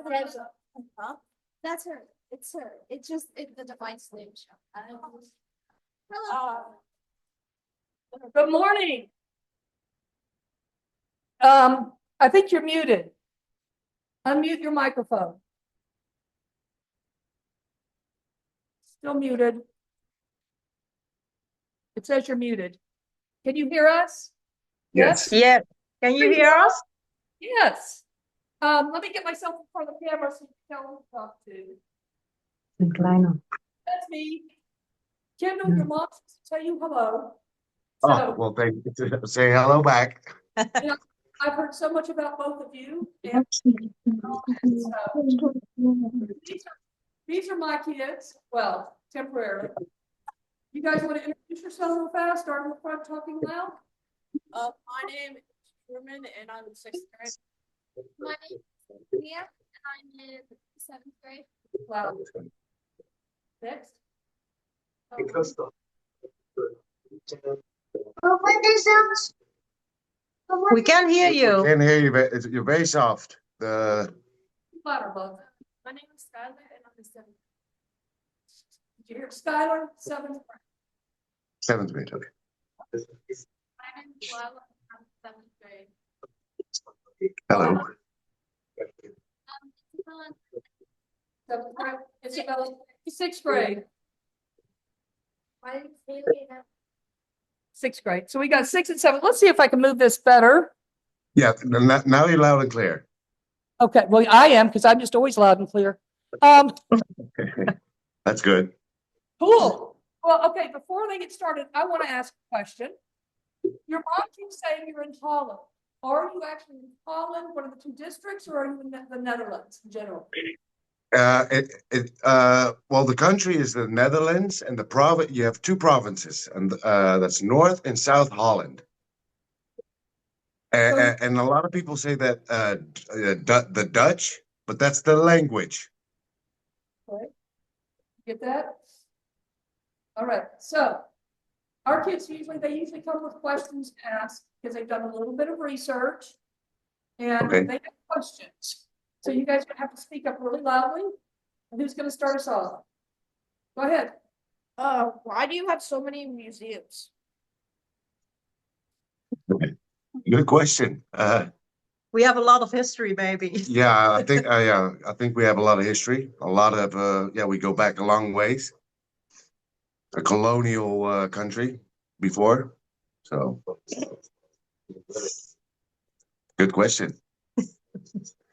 Huh? That's her. It's her. It's just the Divine Slim show. Hello. Good morning. I think you're muted. Unmute your microphone. Still muted. It says you're muted. Can you hear us? Yes. Yes. Can you hear us? Yes. Let me get myself in front of the camera so you can tell who to talk to. That's me. Kendall, your mom wants to tell you hello. Oh, well, thank you. Say hello back. Yeah, I've heard so much about both of you. And these are my kids. Well, temporarily. You guys want to introduce yourself real fast? Start in the front, talking loud. My name is Truman, and I'm in 6th grade. My name is Mia, and I'm in 7th grade. Loud. Next. We can hear you. We can hear you. You're very soft. The Louder, love. My name is Skylar, and I'm in 7th grade. Did you hear Skylar? 7th grade. 7th grade. Okay. My name is Lila, and I'm 7th grade. Hello. Seventh grade. Isabella, 6th grade. My name is Haley, and 6th grade. So we got 6 and 7. Let's see if I can move this better. Yeah. Now you're loud and clear. Okay. Well, I am because I'm just always loud and clear. That's good. Cool. Well, okay. Before they get started, I want to ask a question. Your mom keeps saying you're in Holland. Are you actually in Holland, one of the 2 districts, or are you in the Netherlands in general? Well, the country is the Netherlands, and the province. You have 2 provinces, and that's North and South Holland. And a lot of people say that the Dutch, but that's the language. Right. Get that? All right. So our kids usually come with questions asked because they've done a little bit of research and Okay. they have questions. So you guys have to speak up really loudly. And who's going to start us off? Go ahead. Why do you have so many museums? Good question. We have a lot of history, baby. Yeah, I think we have a lot of history. A lot of we go back a long ways. A colonial country before, so good question.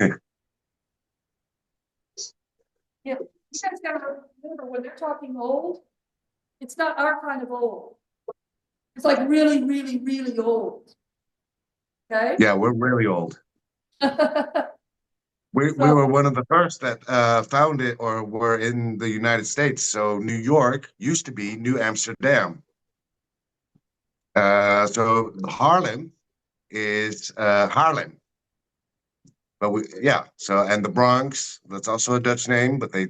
Yeah, you guys got to remember when they're talking old, it's not our kind of old. It's like really, really, really old. Okay. Yeah, we're really old. We were one of the first that found it or were in the United States. So New York used to be New Amsterdam. So Harlem is Haarlem. But and the Bronx, that's also a Dutch name, but they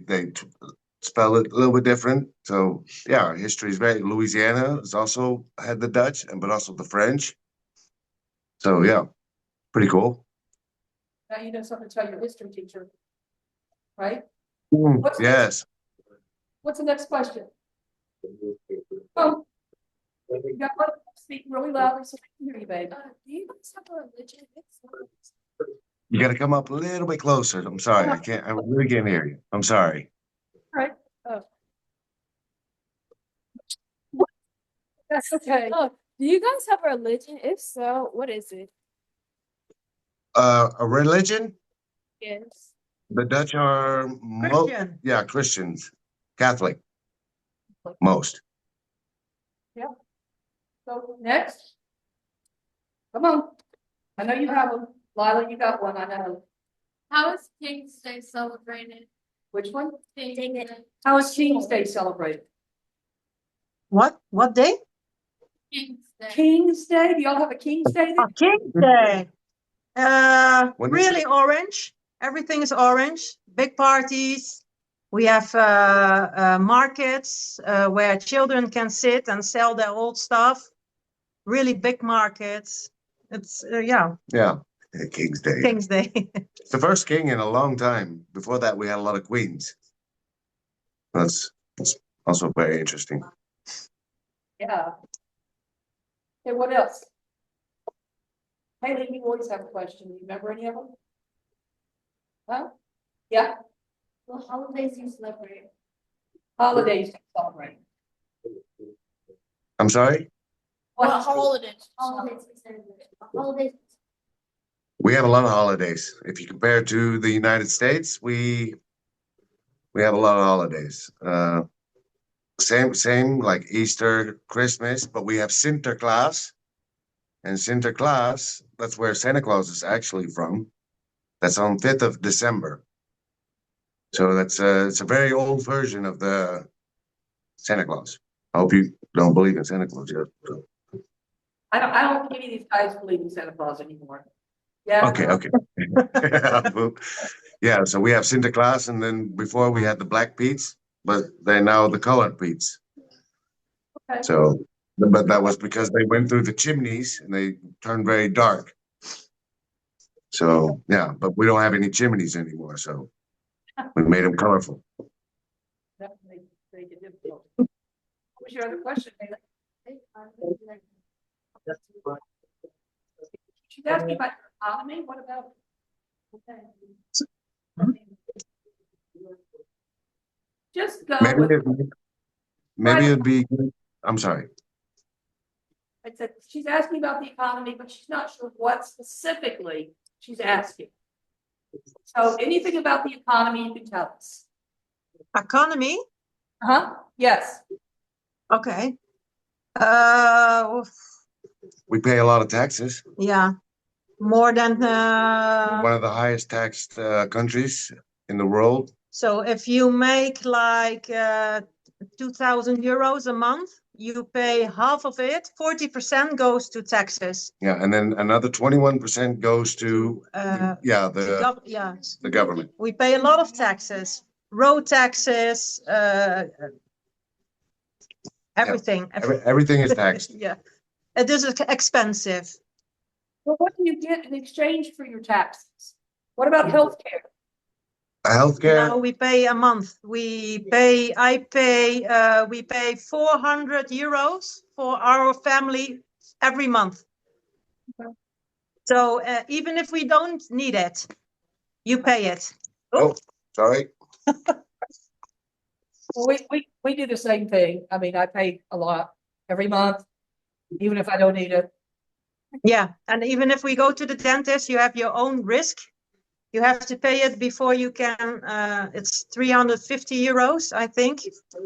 spell it a little bit different. So yeah, history is very. Louisiana has also had the Dutch, but also the French. So yeah, pretty cool. Now you know something to tell your history teacher, right? Yes. What's the next question? Oh, you got to speak really loudly so I can hear you, babe. do you guys have a religion? You got to come up a little bit closer. I'm sorry. I really can't hear you. I'm sorry. All right. That's okay. Do you guys have a religion? If so, what is it? A religion? Yes. The Dutch are Christian. Christians, Catholic, most. Yeah. So next, come on. I know you have them. Lila, you got one. I know. How is King's Day celebrated? Which one? King's Day. How is King's Day celebrated? What day? King's Day. King's Day? Do y'all have a King's Day? Oh, King's Day. When is Really orange. Everything is orange. Big parties. We have markets where children can sit and sell their old stuff. Really big markets. It's Yeah. King's Day. King's Day. It's the first king in a long time. Before that, we had a lot of queens. That's also very interesting. Yeah. Okay, what else? Haley, you always have a question. Do you remember any of them? Huh? Yeah, What holidays you celebrate? holidays to celebrate. I'm sorry? What holidays? Holidays we celebrate. Holidays. We have a lot of holidays. If you compare to the United States, we have a lot of holidays. Same like Easter, Christmas, but we have Sinterklaas. And Sinterklaas, that's where Santa Claus is actually from. That's on 5th of December. So it's a very old version of the Santa Claus. I hope you don't believe in Santa Claus yet. So. I don't think any of these guys believe in Santa Claus anymore. Yeah. Okay. Yeah, so we have Sinterklaas, and then before we had the black Pete's, but they're now the colored Pete's. Okay. So, but that was because they went through the chimneys and they turned very dark. So, yeah, but we don't have any chimneys anymore, so we made them colorful. That makes it difficult. What was your other question, Haley? She's asking about your economy. What about? Okay. Just go Maybe with, maybe it'd be. I'm sorry. I said, she's asking about the economy, but she's not sure what specifically she's asking. So anything about the economy you can tell us. Economy? Huh? Yes. Okay. We pay a lot of taxes. Yeah, more than, One of the highest taxed countries in the world. so if you make like 2,000 euros a month, you pay half of it, 40% goes to taxes. Yeah, and then another 21% goes to Yeah, the government. we pay a lot of taxes, road taxes, everything. Everything is taxed. Yeah, it is expensive. Well, what do you get in exchange for your taxes? What about healthcare? Healthcare. No, we pay a month. We pay 400 euros for our family every month. Okay. So even if we don't need it, you pay it. Oh, sorry. Well, we do the same thing. I mean, I pay a lot every month, even if I don't need it. Yeah, and even if we go to the dentist, you have your own risk. You have to pay it before you can, it's 350 euros, I think.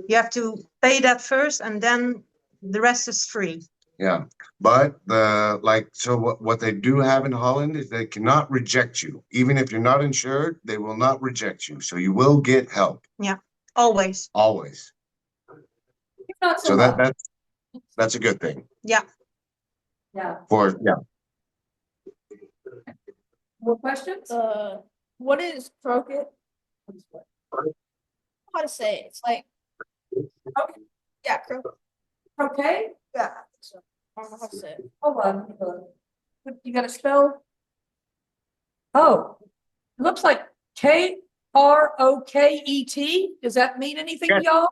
You have to pay that first and then the rest is free. Yeah, but what they do have in Holland is they cannot reject you. Even if you're not insured, they will not reject you. So you will get help. Yeah, always. Always. Not so So much. that's a good thing. Yeah. Yeah. More questions? What is croquet? How to say it? It's like. Okay. Yeah, croquet. Okay. Yeah. So, I don't know how to say it. Hold on. You got to spell? Oh, it looks like Kroket. Does that mean anything to y'all?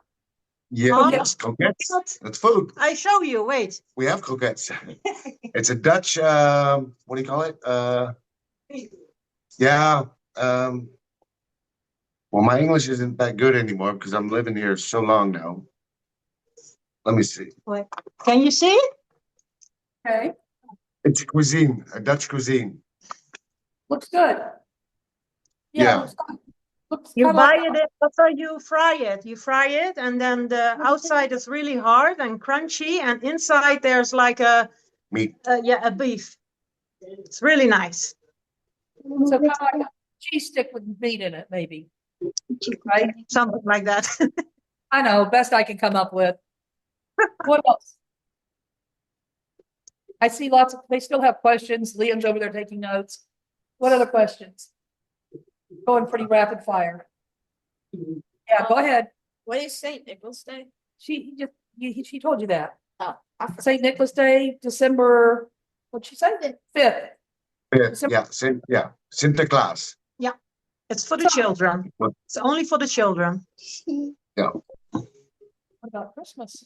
Yeah, Okay. yes, croquettes. That's food. I show you, wait. We have croquettes. It's a Dutch, what do you call it? Yeah. Well, my English isn't that good anymore because I'm living here so long now. Let me see. Wait. Can you see it? Okay, It's cuisine, a Dutch cuisine. looks good. Yeah. Looks You kinda buy like- it, after you fry it. You fry it and then the outside is really hard and crunchy and inside there's like a Meat. a beef. It's really nice. So kind of like a cheese stick with meat in it, maybe. Right? Something like that. I know, best I can come up with. What else? I see they still have questions. Liam's over there taking notes. What other questions? Going pretty rapid fire. Yeah, go ahead. What is St. Nicholas Day? She told you that. Oh, I forgot. St. Nicholas Day, December, what'd she say? 5th. Sinterklaas. It's for the children. What? It's only for the children. What about Christmas?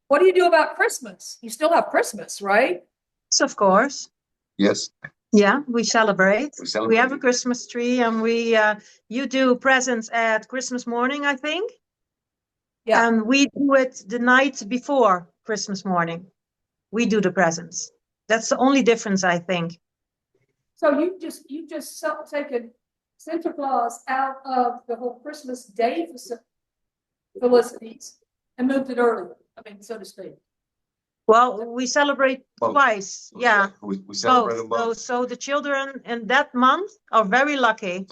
What do you do about Christmas? You still have Christmas, right? So of course, Yes, yeah, we celebrate. we We have a celebrate. Christmas tree, and you do presents at Christmas morning, I think. Yeah. And we do it the night before Christmas morning. We do the presents. That's the only difference, I think. So taken Santa Claus out of the whole Christmas Day felicities and moved it earlier. I mean, so to speak. Well, we celebrate Both. twice. Yeah, We celebrate them both. both. So the children in that month are very lucky.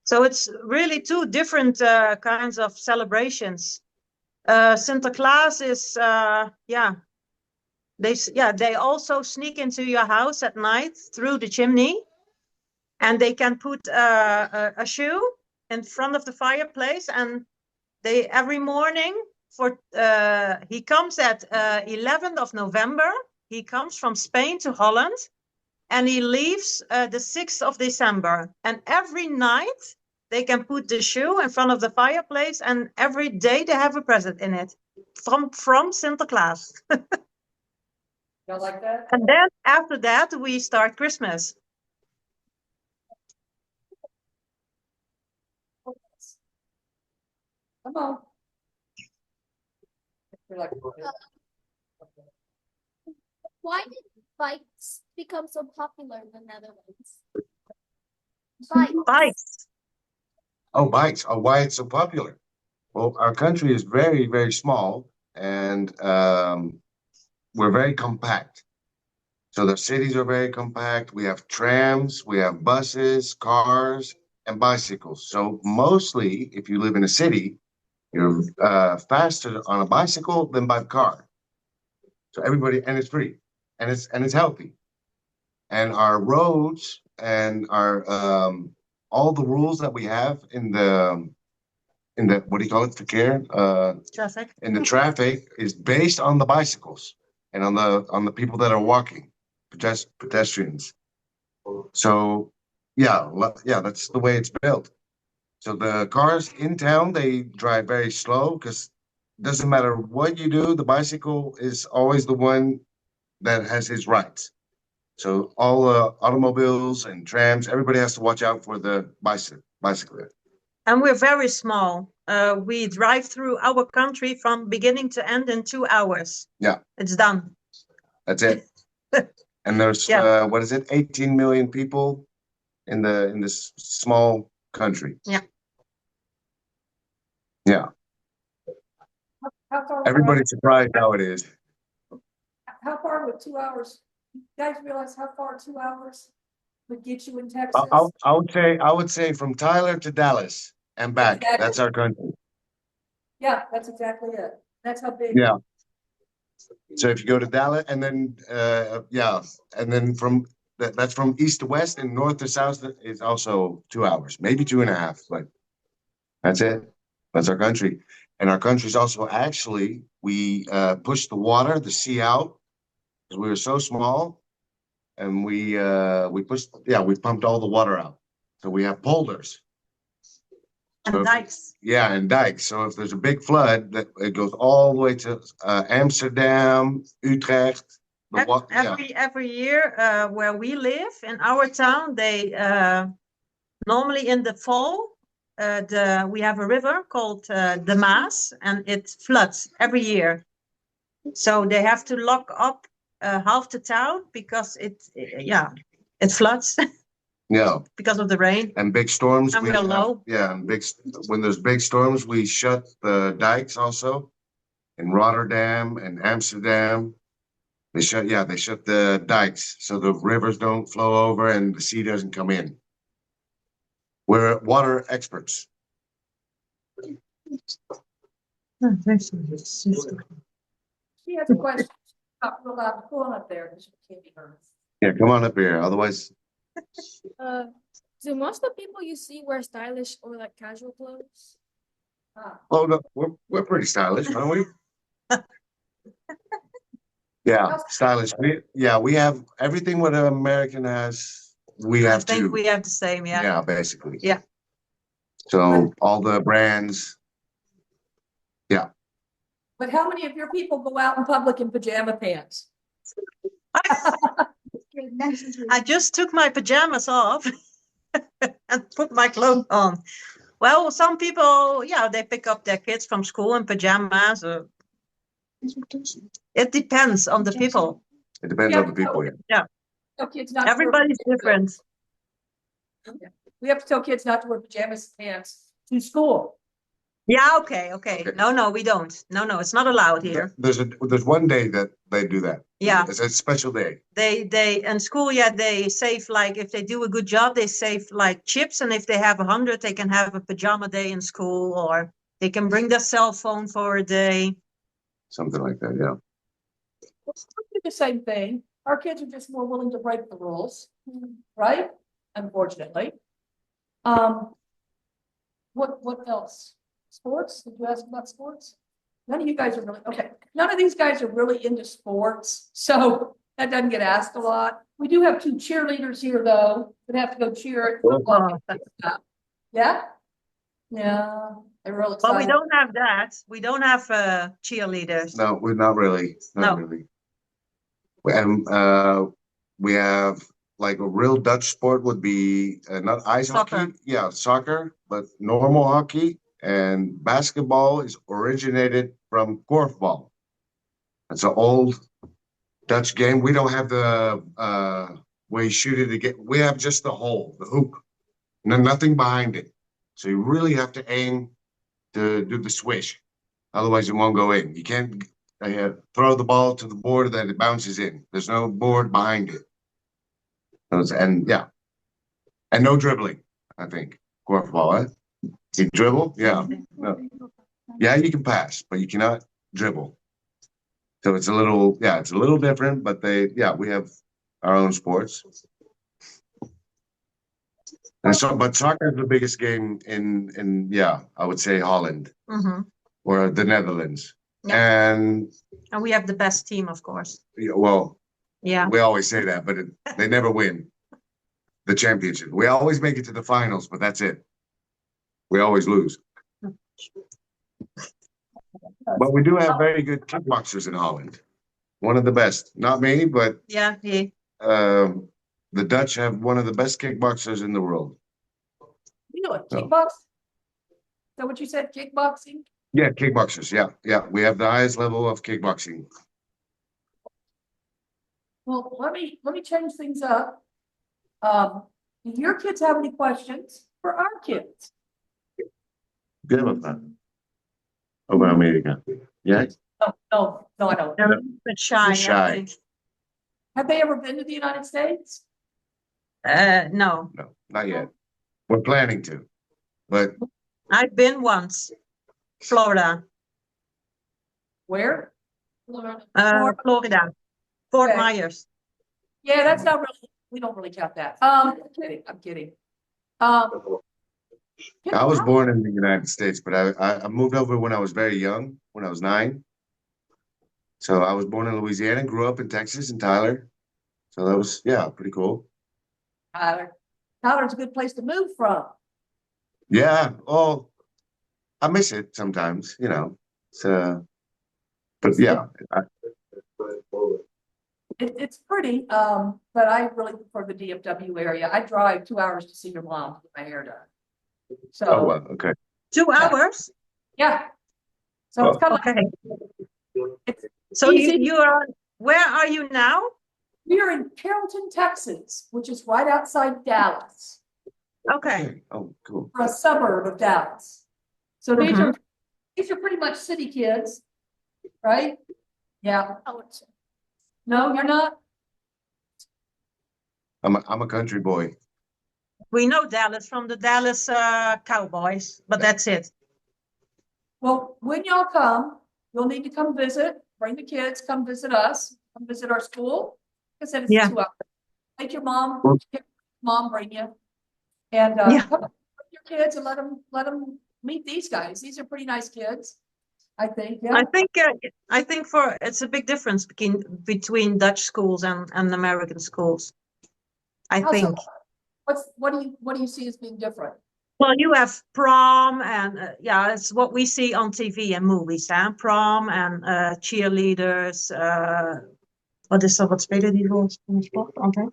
So it's really two different kinds of celebrations. Sinterklaas is, they also sneak into your house at night through the chimney, and they can put a shoe in front of the fireplace, and they every morning he comes at 11th of November. He comes from Spain to Holland, and he leaves the 6th of December. And every night they can put the shoe in front of the fireplace, and every day they have a present in it from Sinterklaas. Y'all like that? And then after that, we start Christmas. Come on. You're like, Why did bikes become so popular in the Netherlands? Bikes. Oh, bikes. Oh, why it's so popular? Well, our country is very, very small, and we're very compact. So the cities are very compact. We have trams, we have buses, cars, and bicycles. So mostly, if you live in a city, you're faster on a bicycle than by car. So everybody, and it's free, and it's healthy. And our roads and our all the rules that we have in the what do you call it, verkeer? Traffic. In the traffic is based on the bicycles and on the people that are walking, pedestrians. So yeah, that's the way it's built. So the cars in town, they drive very slow because it doesn't matter what you do, the bicycle is always the one that has his rights. So all automobiles and trams, everybody has to watch out for the bicyclist. And we're very small. We drive through our country from beginning to end in 2 hours. Yeah. It's done. That's it. And there's what is it, 18 million people in this small country. Yeah. Yeah. how far? Everybody's surprised how it is. How far would 2 hours? You guys realize how far 2 hours would get you in Texas? I would say from Tyler to Dallas and back. Exactly. That's our country. Yeah, that's exactly it. That's how big. Yeah. So if you go to Dallas and then and then that's from east to west and north to south is also 2 hours, maybe 2.5, but that's it. That's our country. And our country is also actually we push the water, the sea out, because we were so small, and we pumped all the water out. So we have polders. And dikes. Yeah, and dikes. So if there's a big flood, that it goes all the way to Amsterdam, Utrecht. Every year, where we live in our town, they normally in the fall, we have a river called the Maas, and it floods every year. So they have to lock up half the town because it floods. Yeah. Because of the rain. And big storms. And we're low. Yeah, and when there's big storms, we shut the dikes also in Rotterdam and Amsterdam. They shut the dikes so the rivers don't flow over and the sea doesn't come in. We're water experts. She has a question. Not real loud. Pull on up there because you can't be heard. Yeah, come on up here. Otherwise, Do most of the people you see wear stylish or like casual clothes? oh no, we're pretty stylish, aren't we? Yeah, stylish. We have everything what an American has, we I have think to. we have the same, yeah. Yeah, basically. Yeah. So all the brands, But how many of your people go out in public in pajama pants? I just took my pajamas off and put my clothes on. Well, some people, yeah, they pick up their kids from school in pajamas. It depends on the people. it depends on the people. Yeah. Tell kids not to wear Everybody's pajamas. different. We have to tell kids not to wear pajamas pants to school. Yeah, okay. Okay. No, we don't. No, it's not allowed here. There's one day that they do that. Yeah. It's a special day. They in school, yeah, they save, like, if they do a good job, they save like chips, and if they have 100, they can have a pajama day in school, or they can bring their cell phone for a day. Something like that, yeah. We do the same thing. Our kids are just more willing to break the rules, right? Unfortunately. What else? Sports? Did you ask about sports? None of you guys are really, okay. None of these guys are really into sports, so that doesn't get asked a lot. We do have 2 cheerleaders here, though, that have to go cheer at football. Yeah? Yeah, they're real But we excited. don't have that. We don't have cheerleaders. No, we're not really. Not No. really. And we have like a real Dutch sport would be not ice Soccer. hockey. Yeah, soccer, but normal hockey and basketball is originated from korfball. It's an old Dutch game. We don't have the where you shoot it again. We have just the hole, the hoop, nothing behind it. So you really have to aim to do the swish. Otherwise, it won't go in. You can't throw the ball to the board, then it bounces in. There's no board behind it. And no dribbling, I think. Korfball, eh? You dribble? Yeah. No. Yeah, you can pass, but you cannot dribble. So it's a little different, but we have our own sports. And so, but soccer is the biggest game in I would say Holland Mhm. or the Netherlands. Yeah. And And we have the best team, of course. well, Yeah. we always say that, but they never win the championship. We always make it to the finals, but that's it. We always lose. But we do have very good kickboxers in Holland. One of the best. Not me, but Yeah. the Dutch have one of the best kickboxers in the world. You know what, No. kickbox? Is that what you said, kickboxing? Yeah, kickboxers. Yeah. We have the highest level of kickboxing. Well, let me change things up. Do your kids have any questions for our kids? Good about that. Over America. Yeah. No, I don't. They're a little bit shy, They're shy. I think. Have they ever been to the United States? No, No, not yet. We're planning to, but I've been once. Florida. Where? Florida. Fort Okay. Myers. Yeah, that's not really, we don't really count that. I'm kidding. I was born in the United States, but I moved over when I was very young, when I was 9. So I was born in Louisiana, grew up in Texas, in Tyler. So that was, pretty cool. Tyler's a good place to move from. Yeah, well, I miss it sometimes, So, but yeah, It's pretty, but I really prefer the DFW area. I drive 2 hours to see your mom to get my hair done. oh, So, well, okay. 2 hours? yeah. So it's kind of, Okay. So easy. you are, where are you now? We are in Carrollton, Texas, which is right outside Dallas, Okay. Oh, cool. or a suburb of Dallas. So these Mhm. are pretty much city kids, right? Yeah. I would say. No, you're not? I'm a country boy. We know Dallas from the Dallas Cowboys, but that's it. Well, when y'all come, you'll need to come visit, bring the kids, come visit us, come visit our school. I said it's Yeah. 2 hours. Make your mom, Well- bring you. And Yeah. come with your kids and let them meet these guys. These are pretty nice kids. I think, yeah. I think for it's a big difference between Dutch schools and American schools. I How so? think. What do you see as being different? Well, you have prom and yeah, it's what we see on TV and movies, hè? Prom and cheerleaders. Wat is dat? Wat spelen die voor sport altijd?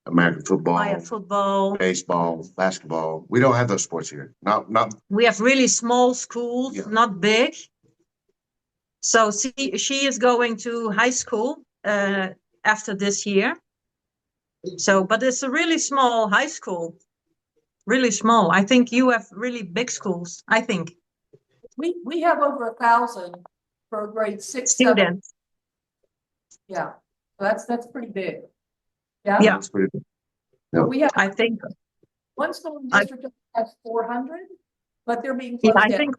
American football, Oh, yeah, football. baseball, basketball. We don't have those sports here. Not We have really small schools, Yeah. not big. So she is going to high school after this year. So, but it's a really small high school. Really small. I think you have really big schools. I think We have over 1,000 for grade 6, 7. students. Yeah, so that's pretty big. Yeah. Yeah. that's pretty. But we have I think. one school in the I- district has 400, but they're being Yeah, closed I down. think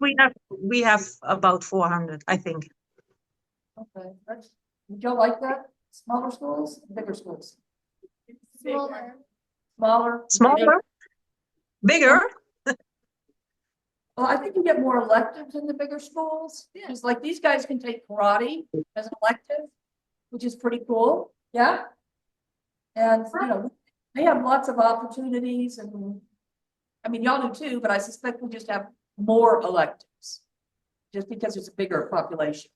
we have about 400. I think. Okay, would y'all like that? Smaller schools, bigger schools? Smaller. Smaller? Smaller, bigger. Well, I think you get more electives in the bigger schools. Because like these guys can take karate as an elective, which is pretty cool. Yeah. And, you know, they have lots of opportunities and, I mean, y'all do too, but I suspect we just have more electives. Just because it's a bigger population.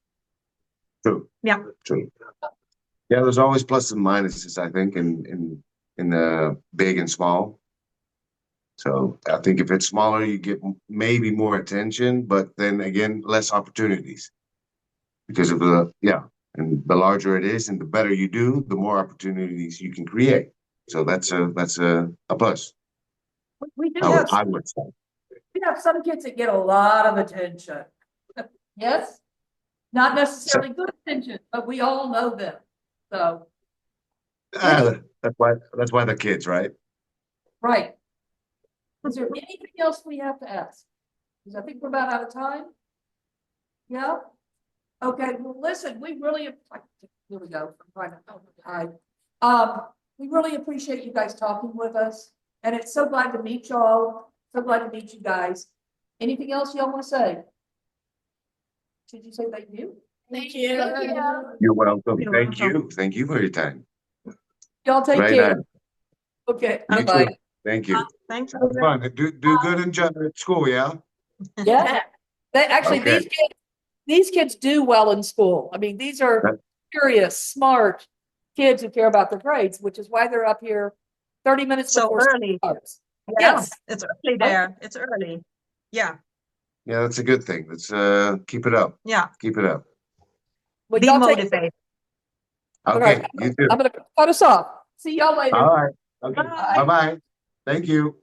True. Yeah. True. Yeah, there's always pluses and minuses, I think, in the big and small. So I think if it's smaller, you get maybe more attention, but then again, less opportunities. Because of and the larger it is and the better you do, the more opportunities you can create. So that's a plus. We do I would say. we have some kids that get a lot of attention. Yes? Not necessarily good attention, but we all know them. So, That's why they're kids, right? right. Is there anything else we have to ask? Because I think we're about out of time. Yeah? Okay, well, listen, we really, here we go. We really appreciate you guys talking with us. And it's so glad to meet y'all. So glad to meet you guys. Anything else y'all want to say? Should you say thank you? Thank you. Thank you. You're welcome. You're Thank welcome. you. Thank you for your time. Y'all take Very care. nice. Okay, You bye. too. Thank you. Thanks. Have fun. Do good in school, yeah? Yeah. They actually, Okay. these kids do well in school. I mean, these are That- curious, smart kids who care about their grades, which is why they're up here 30 minutes So before early. school starts. Yeah, Yes. it's early there. It's early. Yeah, Yeah, that's a good thing. Let's keep it up. yeah. Keep it up. Well, Be y'all take- motivated. Okay, right. you too. I'm gonna cut us off. See y'all later. All right. Okay. Bye. Bye-bye. Thank you.